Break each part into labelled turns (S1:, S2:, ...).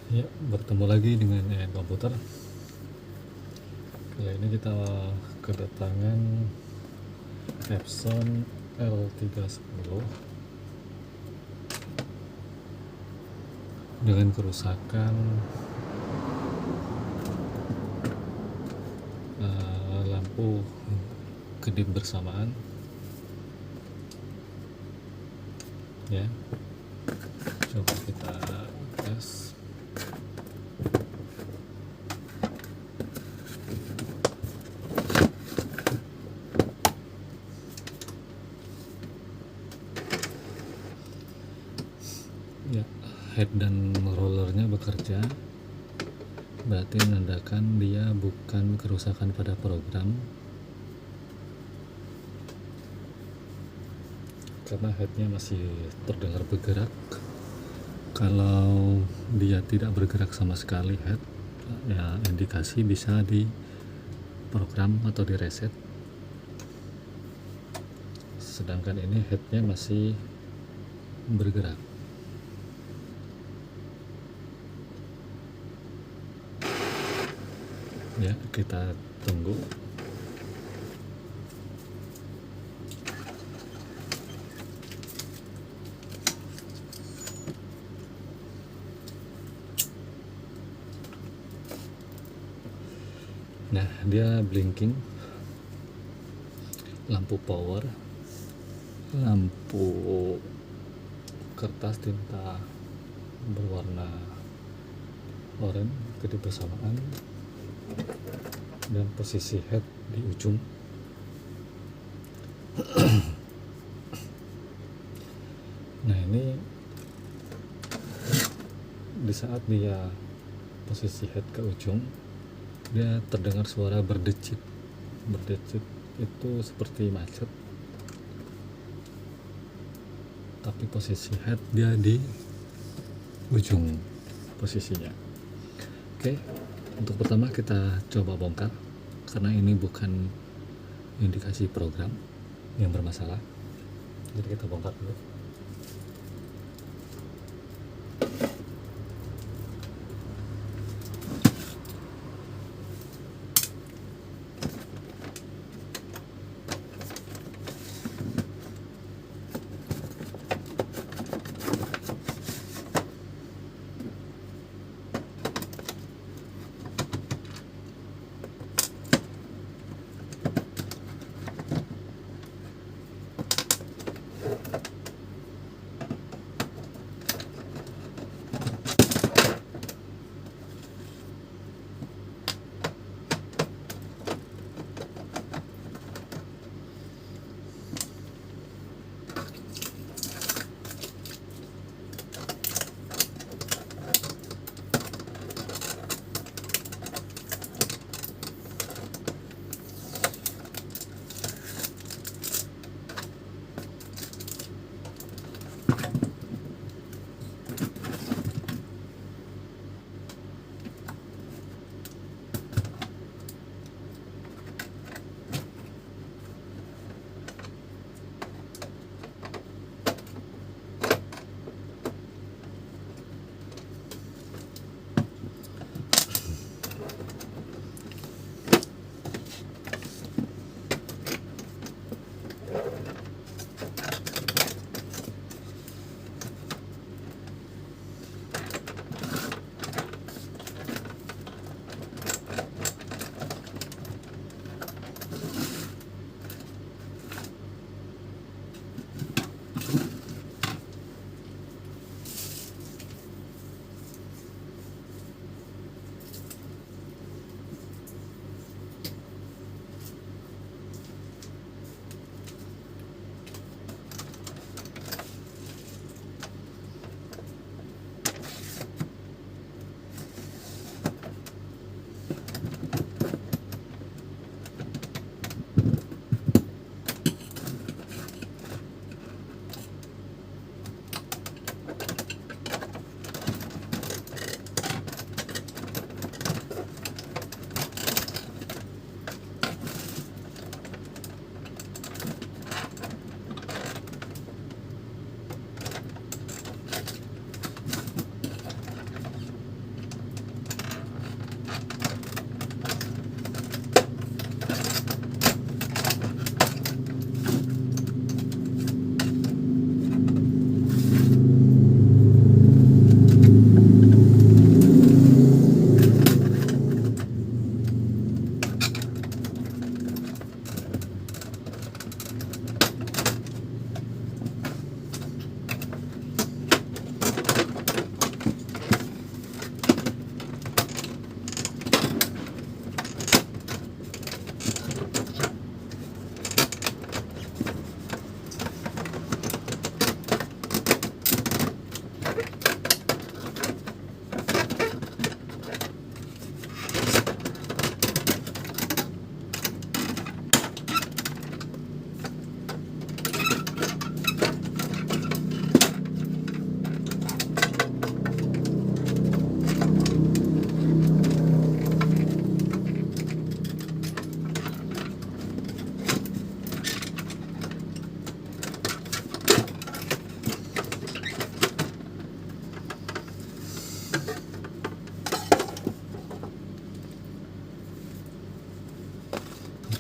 S1: Ya, bertemu lagi dengan komputer. Kali ini kita kedatangan Epson L310 dengan kerusakan lampu kedip bersamaan. Ya, coba kita tes. Ya, head dan rollernya bekerja, berarti menandakan dia bukan kerusakan pada program, karena headnya masih terdengar bergerak. Kalau dia tidak bergerak sama sekali head, ya indikasi bisa di program atau di reset. Sedangkan ini headnya masih bergerak. Ya, kita tunggu. Nah, dia blinking, lampu power, lampu kertas tinta berwarna oranye kedip bersamaan, dan posisi head di ujung. Nah, ini di saat dia posisi head ke ujung, dia terdengar suara berdecit. Berdecit itu seperti macet, tapi posisi head dia di ujung posisinya. Oke, untuk pertama kita coba bongkar, karena ini bukan indikasi program yang bermasalah. Jadi kita bongkar dulu.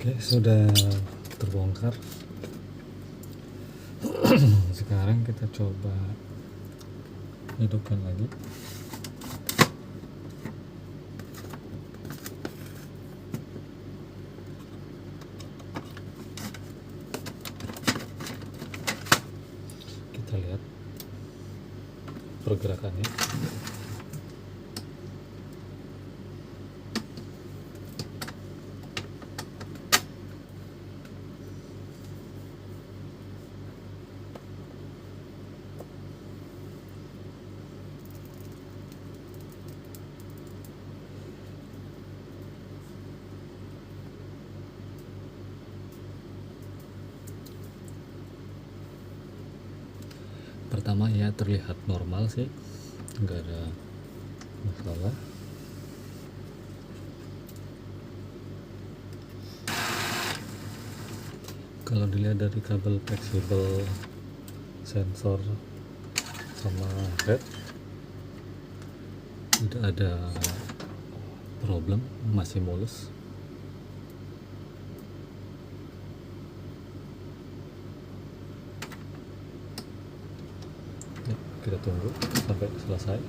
S1: Oke, sudah terbongkar. Sekarang kita coba hidupkan lagi. Kita lihat pergerakannya. Pertama ya terlihat normal sih, nggak ada masalah. Kalau dilihat dari kabel fleksibel sensor sama head, tidak ada problem, masih mulus. Ya, kita tunggu sampai selesai.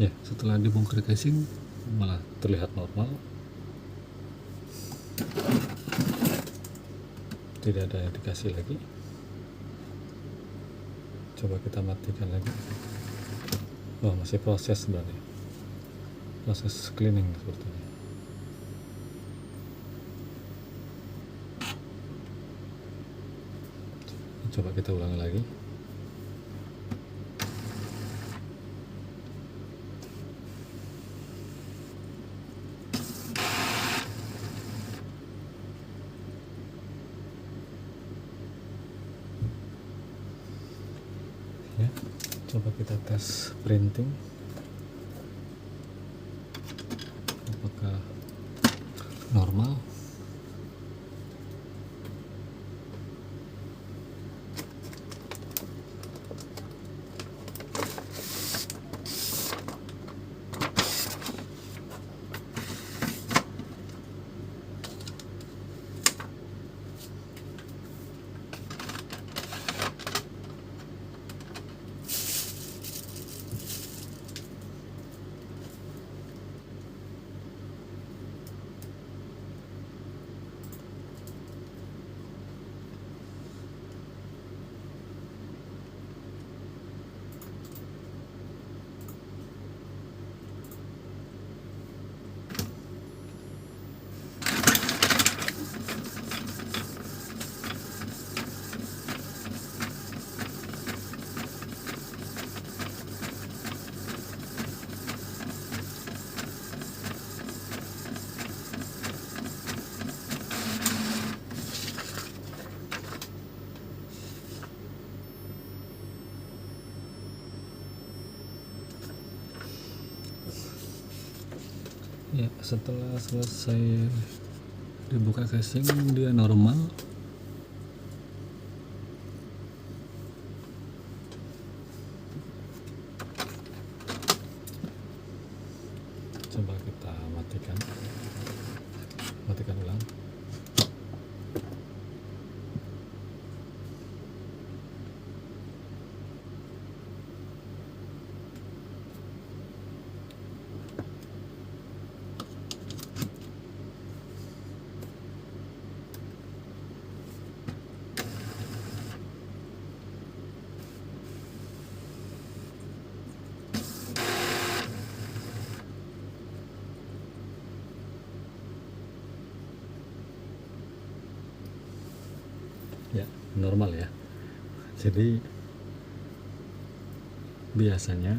S1: Ya, setelah dibongkar casing malah terlihat normal, tidak ada indikasi lagi. Coba kita matikan lagi. Oh, masih proses sebenarnya, proses cleaning sepertinya. Coba kita ulangi lagi. Ya, coba kita tes printing, apakah normal. Ya, setelah selesai Dibuka casing dia normal. Coba kita matikan ulang. Ya, normal ya. Jadi biasanya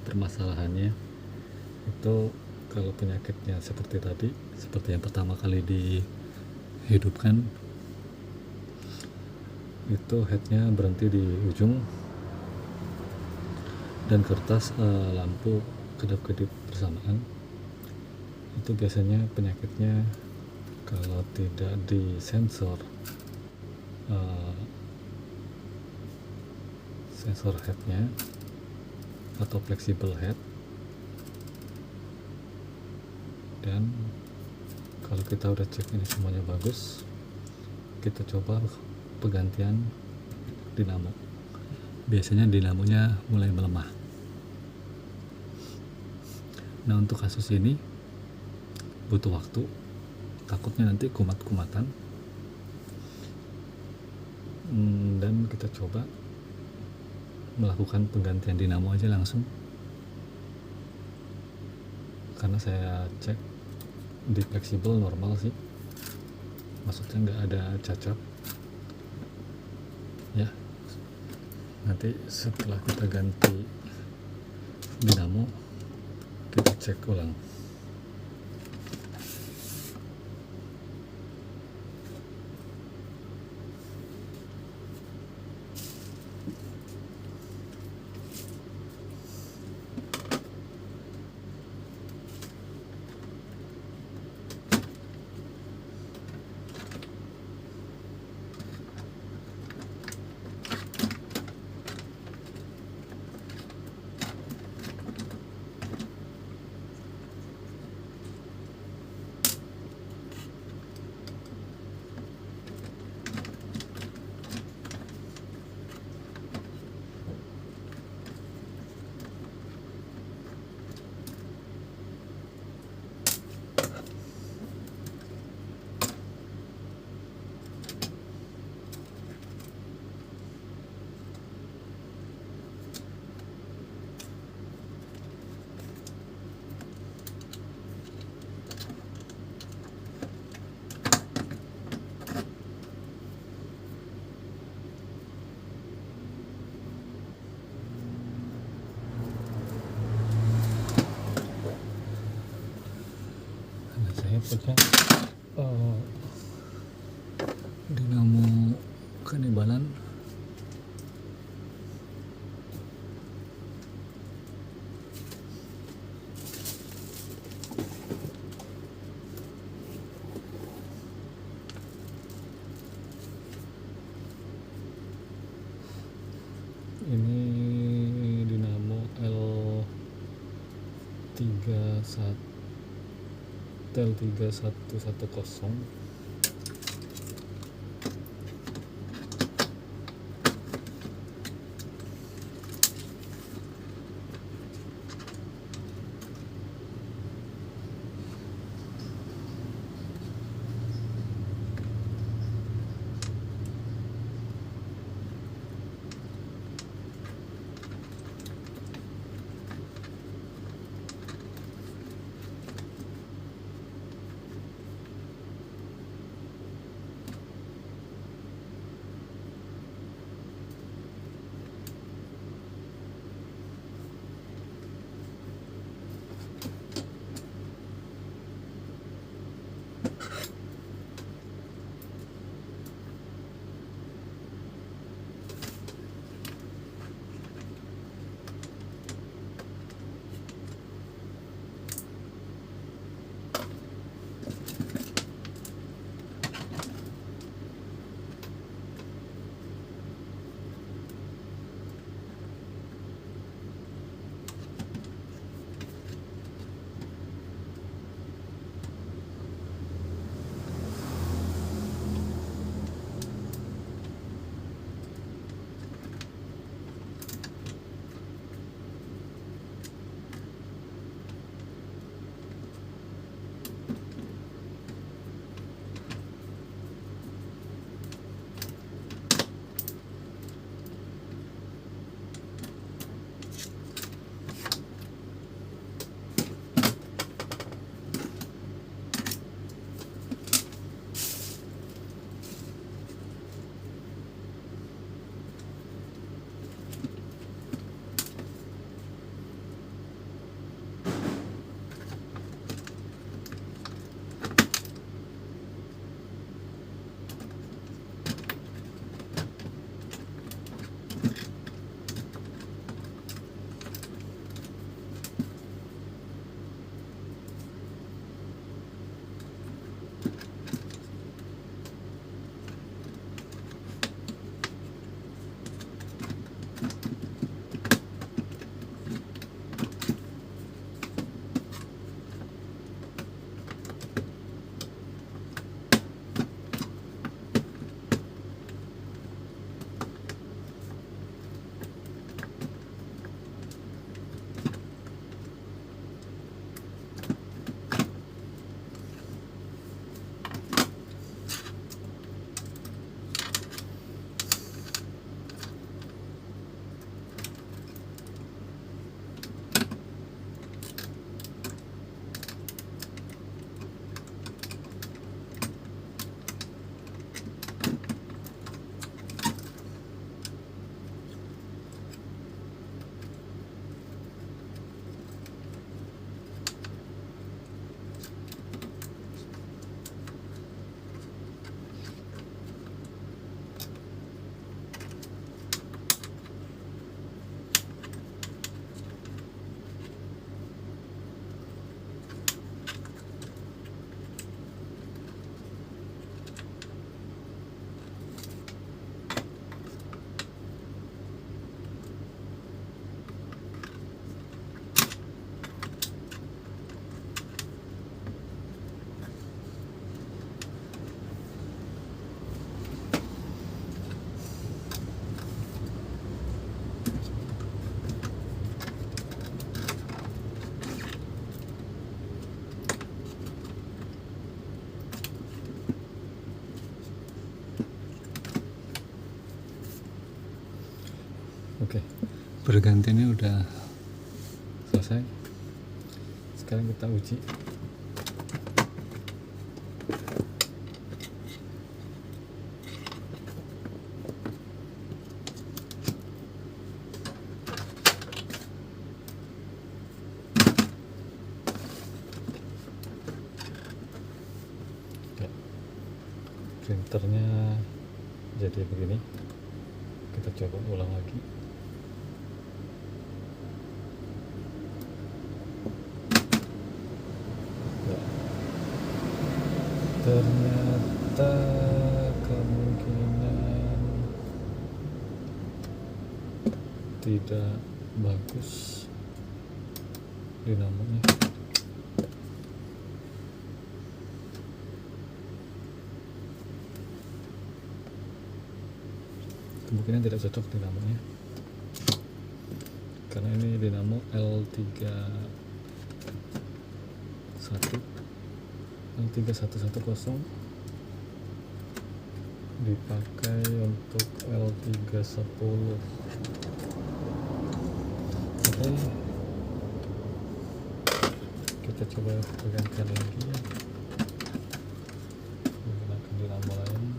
S1: permasalahannya itu kalau penyakitnya seperti tadi, seperti yang pertama kali dihidupkan, itu headnya berhenti di ujung dan kertas lampu kedap-kedip bersamaan. Itu biasanya penyakitnya kalau tidak disensor sensor headnya atau flexible head, dan kalau kita udah cek ini semuanya bagus, kita coba penggantian dinamo. Biasanya dinamonya mulai melemah. Nah, untuk kasus ini butuh waktu, takutnya nanti kumat-kumatan, dan kita coba melakukan penggantian dinamo aja langsung, karena saya cek di fleksibel normal sih, maksudnya nggak ada cacat ya. Nanti setelah kita ganti dinamo, kita cek ulang. Saya pegang dinamo kanibalan. Ini dinamo L3110. bergantinya udah selesai. Sekarang kita uji. Ya, printernya jadi begini. Kita coba ulang lagi. Ya, ternyata kemungkinan tidak bagus dinamonya. Kemungkinan tidak cocok dinamonya karena ini dinamo L3110 dipakai untuk L310. Oke, kita coba pegankan lagi menggunakan dinamo lain.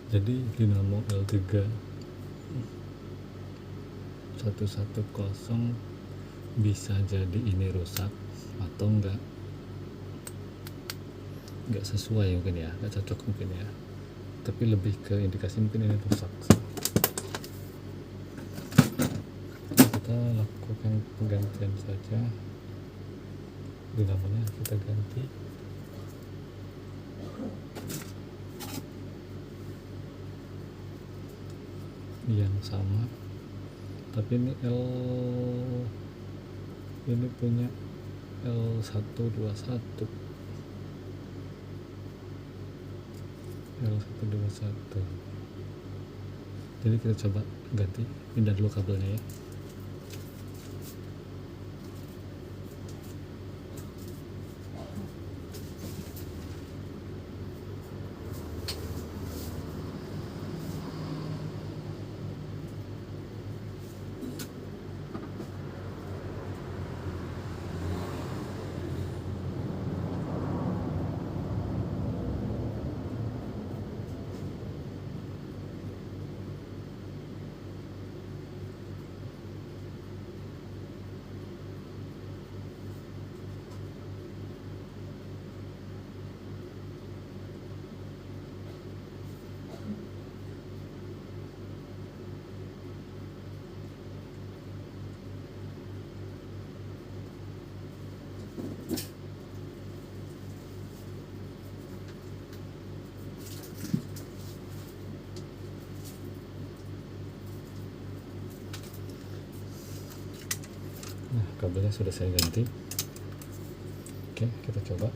S1: Jadi dinamo L3110 bisa jadi ini rusak atau enggak sesuai mungkin ya, enggak cocok mungkin ya, tapi lebih ke indikasi mungkin ini rusak. Kita lakukan penggantian saja, dinamonya kita ganti. Yang sama, tapi ini ini punya L121. Jadi kita coba ganti, pindah dulu kabelnya ya. Nah, kabelnya sudah saya ganti. Oke, kita coba.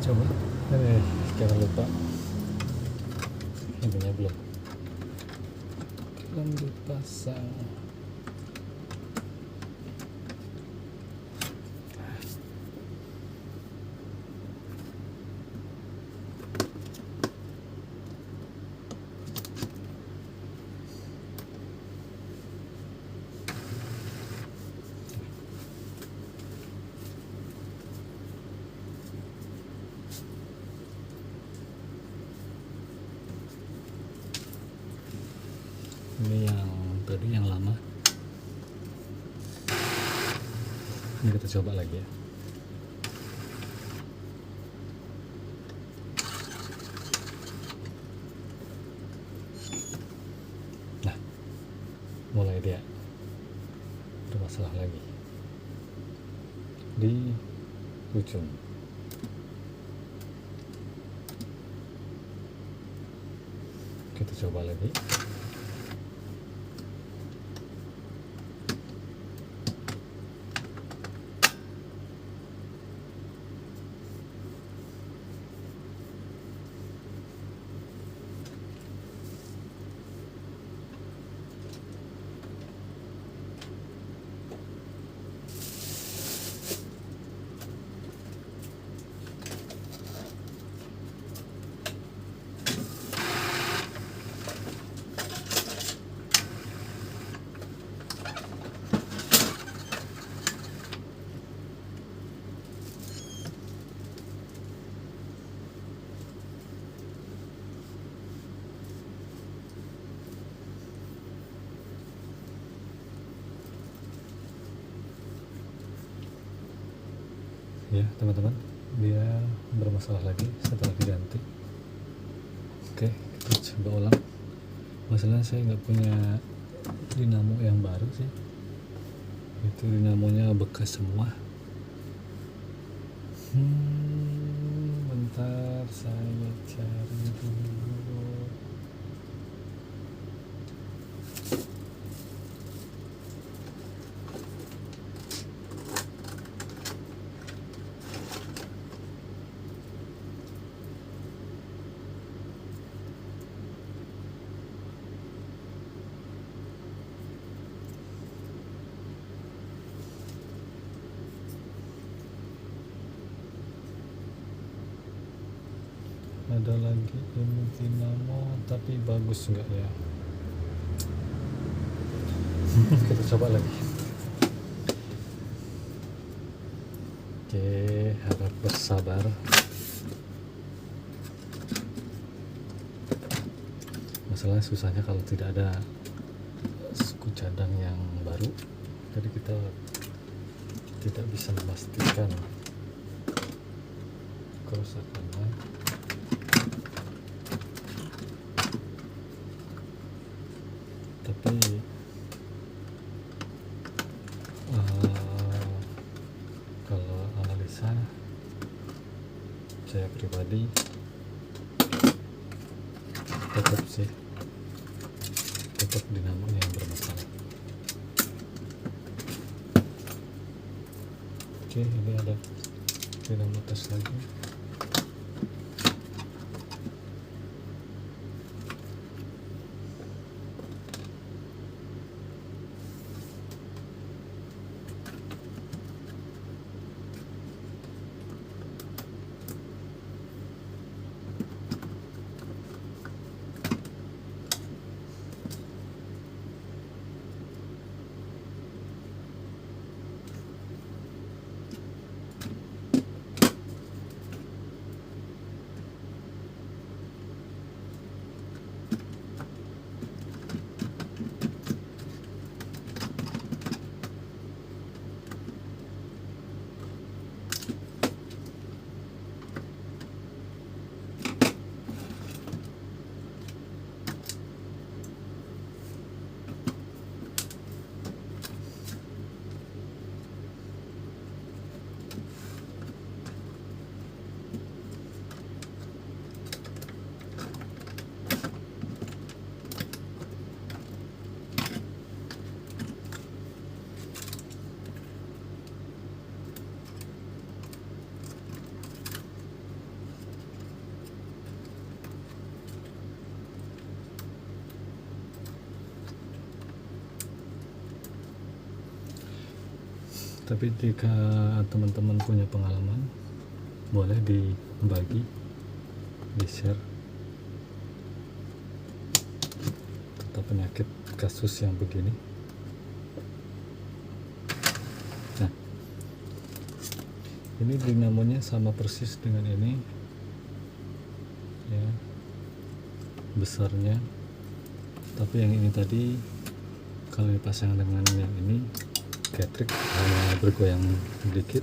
S1: coba. Jangan lupa ininya belum dipasang. Ini yang tadi yang lama, ini kita coba lagi ya. Nah, mulai dia bermasalah lagi di ujung. Kita coba lagi. Ya teman-teman, dia bermasalah lagi setelah diganti. Oke, kita coba ulang. Masalahnya saya nggak punya dinamo yang baru sih, itu dinamonya bekas semua. Bentar saya cari dulu. Ada lagi ini dinamo, tapi bagus enggak ya? Kita coba lagi. Oke, harap bersabar. Masalah susahnya kalau tidak ada suku cadang yang baru, jadi kita tidak bisa memastikan kerusakannya. Tapi kalau analisa saya pribadi tetap dinamonya yang bermasalah. Oke, ini ada dinamo tes lagi. Tapi jika teman-teman punya pengalaman, boleh dibagi, di-share tentang penyakit kasus yang begini. Nah, ini dinamonya sama persis dengan ini ya, besarnya, tapi yang ini tadi kalau dipasang dengan yang ini Catrick hanya bergoyang sedikit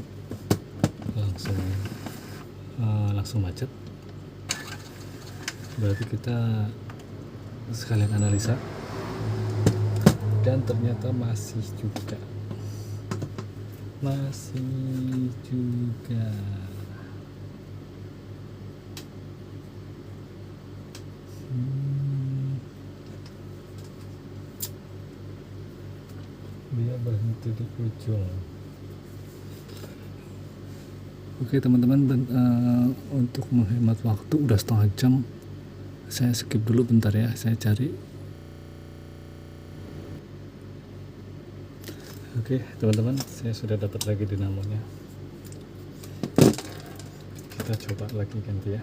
S1: langsung macet. Berarti kita sekalian analisa, dan ternyata masih juga dia berhenti di ujung. Oke teman-teman, untuk menghemat waktu udah setengah jam, saya skip dulu bentar ya, saya cari. Oke teman-teman, saya sudah dapat lagi dinamonya. Kita coba lagi ganti ya.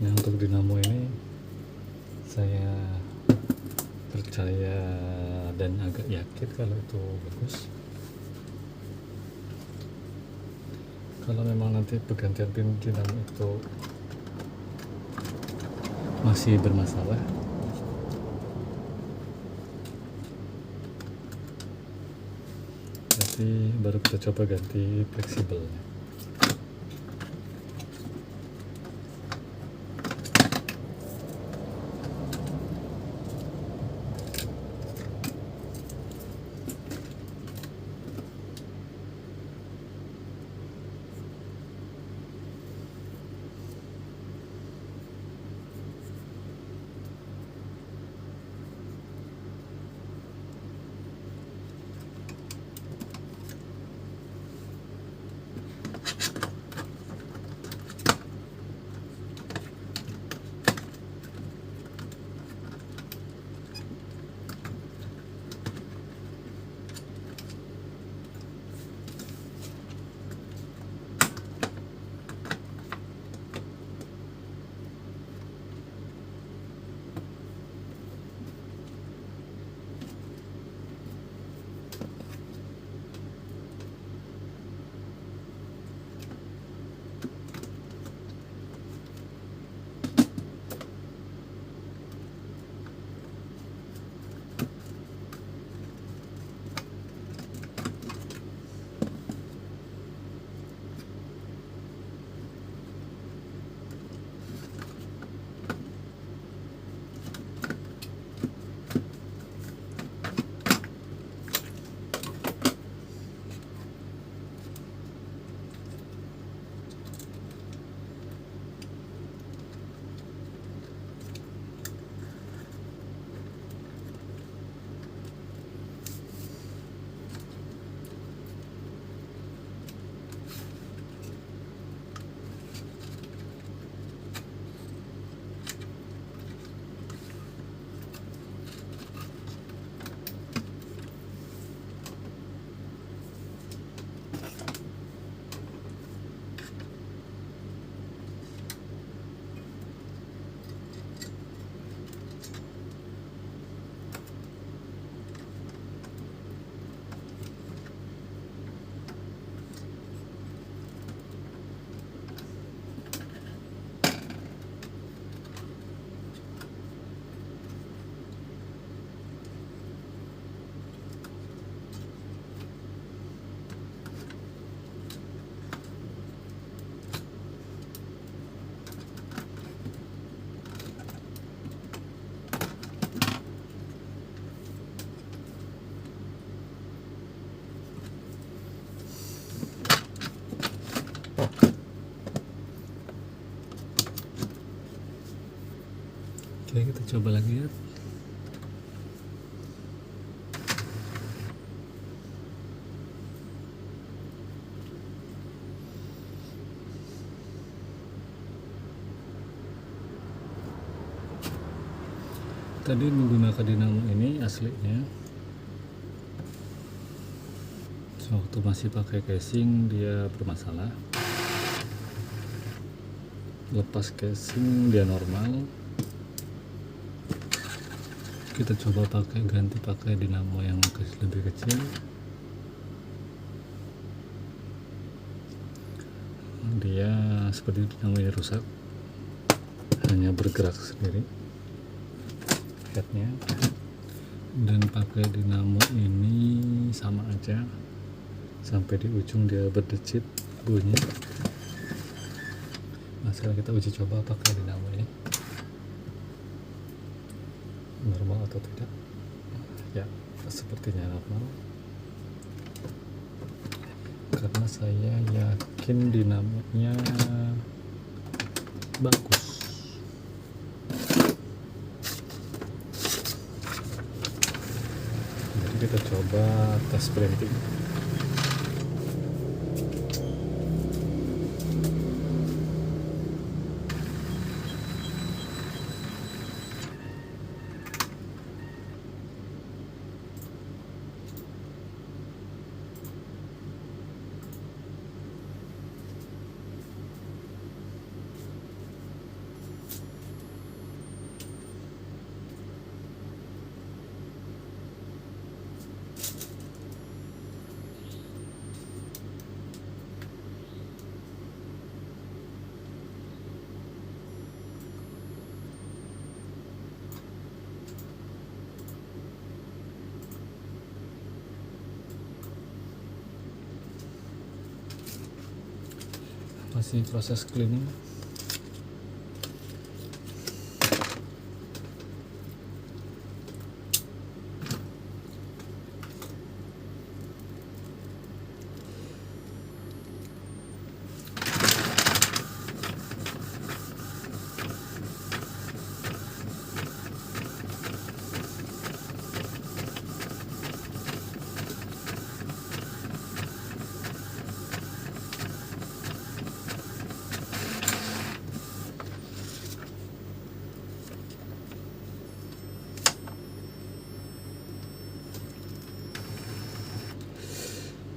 S1: Nah, untuk dinamo ini saya percaya dan agak yakin kalau itu bagus. Kalau memang nanti pergantian pin dinamo itu masih bermasalah, berarti baru kita coba ganti fleksibelnya. Oke, kita coba lagi ya. Tadi menggunakan dinamo ini aslinya waktu masih pakai casing dia bermasalah, lepas casing dia normal. Kita coba ganti pakai dinamo yang lebih kecil. Dia seperti dinamo rusak, hanya bergerak sendiri headnya, dan pakai dinamo ini sama aja, sampai di ujung dia berdecit bunyi. Nah, sekarang kita uji coba pakai dinamo ini normal atau tidak. Ya, sepertinya normal, karena saya yakin dinamonya bagus. Jadi kita coba tes printing. Masih proses cleaning.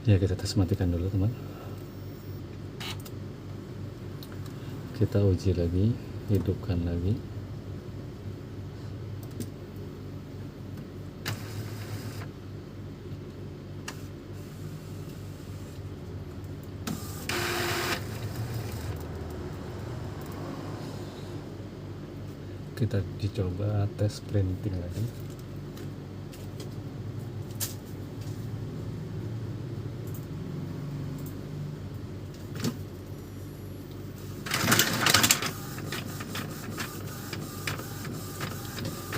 S1: Ya, kita tes matikan dulu teman. Kita uji lagi, hidupkan lagi. Kita dicoba tes printing lagi.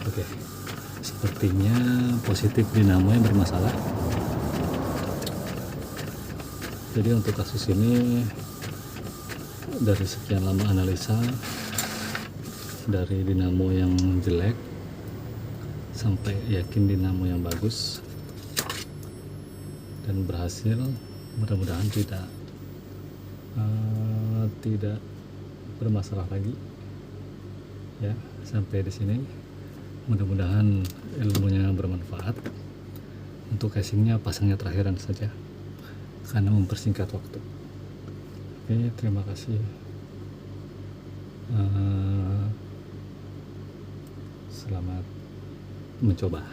S1: Oke, sepertinya positif dinamo yang bermasalah. Jadi untuk kasus ini, dari sekian lama analisa, dari dinamo yang jelek sampai yakin dinamo yang bagus dan berhasil, mudah-mudahan tidak bermasalah lagi. Ya, sampai di sini. Mudah-mudahan ilmunya bermanfaat. Untuk casingnya pasangnya terakhiran saja, karena mempersingkat waktu. Oke, terima kasih. Selamat mencoba.